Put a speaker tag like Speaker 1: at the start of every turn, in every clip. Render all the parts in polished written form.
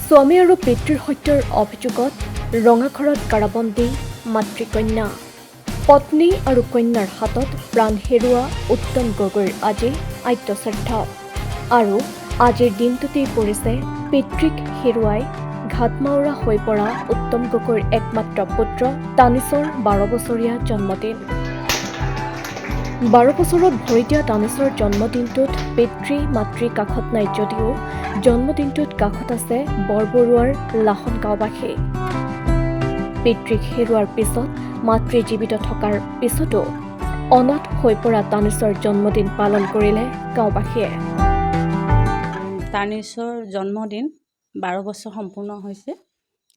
Speaker 1: স্বামী আৰু পিতৃৰ হত্যাৰ অভিযোগত ৰঙাঘৰত কাৰাবন্দী মাতৃকন্যা। পত্নী আৰু কন্যাৰ হাতত প্ৰাণ হেৰুওৱা উত্তম গগৈৰ আজি আদ্যশ্ৰাদ্ধ। আৰু আজিৰ দিনটোতেই পৰিছে পিতৃক হেৰুৱাই ঘাটমাউৰা হৈ পৰা উত্তম গগৈৰ একমাত্ৰ পুত্ৰ তানিছৰ 12 বছৰীয়া জন্মদিন। 12 বছৰত ভৰি দিয়া তানিছৰ জন্মদিনটোত পিতৃ মাতৃ কাষত নাই যদিও জন্মদিনটোত কাষত আছে বৰবৰুৱাৰ লাহন গাঁওবাসী। পিতৃক হেৰুৱাৰ পিছত মাতৃ জীৱিত থকাৰ পিছতো অনাথ হৈ পৰা তানিছৰ জন্মদিন পালন কৰিলে গাঁওবাসীয়ে।
Speaker 2: তানিছৰ জন্মদিন 12 বছৰ সম্পূৰ্ণ হৈছে,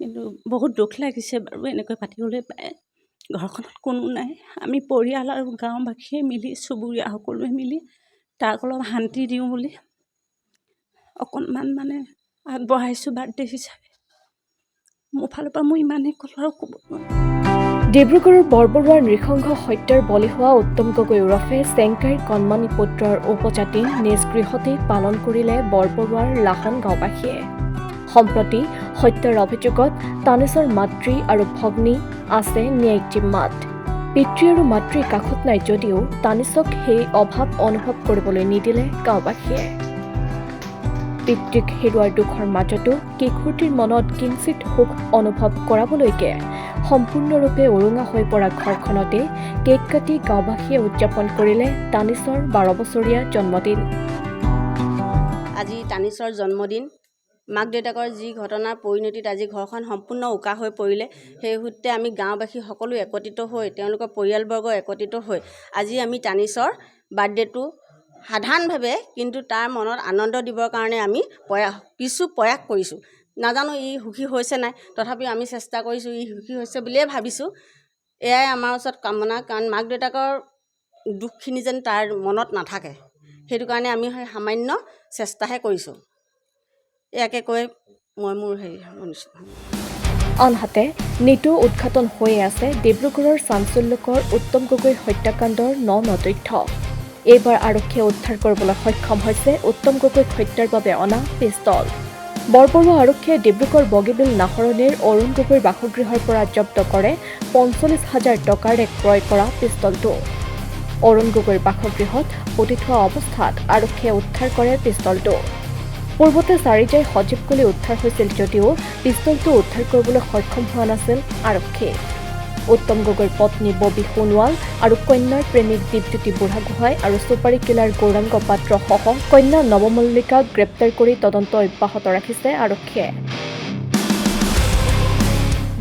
Speaker 2: কিন্তু বহুত দুখ লাগিছে বাৰু এনেকৈ পাতিবলৈ পায়। ঘৰখনত কোনো নাই, আমি পৰিয়াল আৰু গাঁওবাসীয়ে মিলি চুবুৰীয়া সকলোৱে মিলি তাক অলপ শান্তি দিওঁ বুলি অকণমান আগবঢ়াইছোঁ বাৰ্থডে হিচাপে। মোৰ ফালৰ পৰা মই ইমানেই ক'লোঁ আৰু ক'ব নোৱাৰোঁ।
Speaker 1: ডিব্ৰুগড়ৰ বৰবৰুৱাৰ নৃশংস হত্যাৰ বলি হোৱা উত্তম গগৈ ওৰফে চেংকাইৰ কণমানি পুত্ৰৰ উপজাতিন নিজ গৃহতেই পালন কৰিলে বৰবৰুৱাৰ লাহন গাঁওবাসীয়ে। সম্প্ৰতি হত্যাৰ অভিযোগত তানিছৰ মাতৃ আৰু ভগ্নী আছে ন্যায়িক জিম্মাত। পিতৃ আৰু মাতৃ কাষত নাই যদিও তানিছক সেই অভাৱ অনুভৱ কৰিবলৈ নিদিলে গাঁওবাসীয়ে। পিতৃক হেৰুৱাৰ দুখৰ মাজতো কিশোৰটিৰ মনত কিঞ্চিত সুখ অনুভৱ কৰাবলৈকে সম্পূৰ্ণৰূপে উৰুঙা হৈ পৰা ঘৰখনতে কেক কাটি গাঁওবাসীয়ে উদযাপন কৰিলে তানিছৰ 12 বছৰীয়া জন্মদিন।
Speaker 3: আজি তানিছৰ জন্মদিন। মাক দেউতাকৰ যি ঘটনাৰ পৰিণতিত আজি ঘৰখন সম্পূৰ্ণ উকা হৈ পৰিলে, সেই সূত্ৰে আমি গাঁওবাসী সকলো একত্ৰিত হৈ তেওঁলোকৰ পৰিয়ালবৰ্গ একত্ৰিত হৈ আজি আমি তানিছৰ বাৰ্থডেটো সাধাৰণভাৱে কিন্তু তাৰ মনত আনন্দ দিবৰ কাৰণে আমি প্ৰয়াস কৰিছোঁ। নাজানো ই সুখী হৈছে নাই, তথাপিও আমি চেষ্টা কৰিছোঁ, ই সুখী হৈছে বুলিয়ে ভাবিছোঁ। এয়াই আমাৰ ওচৰত কামনা, কাৰণ মাক দেউতাকৰ দুখখিনি যেন তাৰ মনত নাথাকে, সেইটো কাৰণে আমি সামান্য চেষ্টাহে কৰিছোঁ। ইয়াকে কৈ মই মোৰ
Speaker 1: আনহাতে নিতৌ উদঘাটন হৈয়ে আছে ডিব্ৰুগড়ৰ চাঞ্চল্যকৰ উত্তম গগৈ হত্যাকাণ্ডৰ ন তথ্য। এইবাৰ আৰক্ষীয়ে উদ্ধাৰ কৰিবলৈ সক্ষম হৈছে উত্তম গগৈক হত্যাৰ বাবে অনা পিষ্টল। বৰবৰুৱা আৰক্ষীয়ে ডিব্ৰুগড় বগীবিল নাহৰণিৰ অৰুণ গগৈৰ বাসগৃহৰ পৰা জব্দ কৰে 45,000 টকাৰে ক্ৰয় কৰা পিষ্টলটো। অৰুণ গগৈৰ বাসগৃহত পুতি থোৱা অৱস্থাত আৰক্ষীয়ে উদ্ধাৰ কৰে পিষ্টলটো। পূৰ্বতে চাৰিজাই সজীৱ গুলী উদ্ধাৰ হৈছিল যদিও পিষ্টলটো উদ্ধাৰ কৰিবলৈ সক্ষম হোৱা নাছিল আৰক্ষী। উত্তম গগৈৰ পত্নী ববী সোণোৱাল আৰু কন্যাৰ প্ৰেমিক দীপজ্যোতি বুঢ়াগোহাঁই আৰু চুপাৰী কিলাৰ গৌৰাংগ পাত্ৰসহ কন্যা নৱমল্লিকাক গ্ৰেপ্তাৰ কৰি তদন্ত অব্যাহত ৰাখিছে আৰক্ষীয়ে।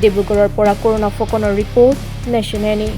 Speaker 1: ডিব্ৰুগড়ৰ পৰা কৰুণা ফুকনৰ ৰিপৰ্ট, নেশ্যন এনি।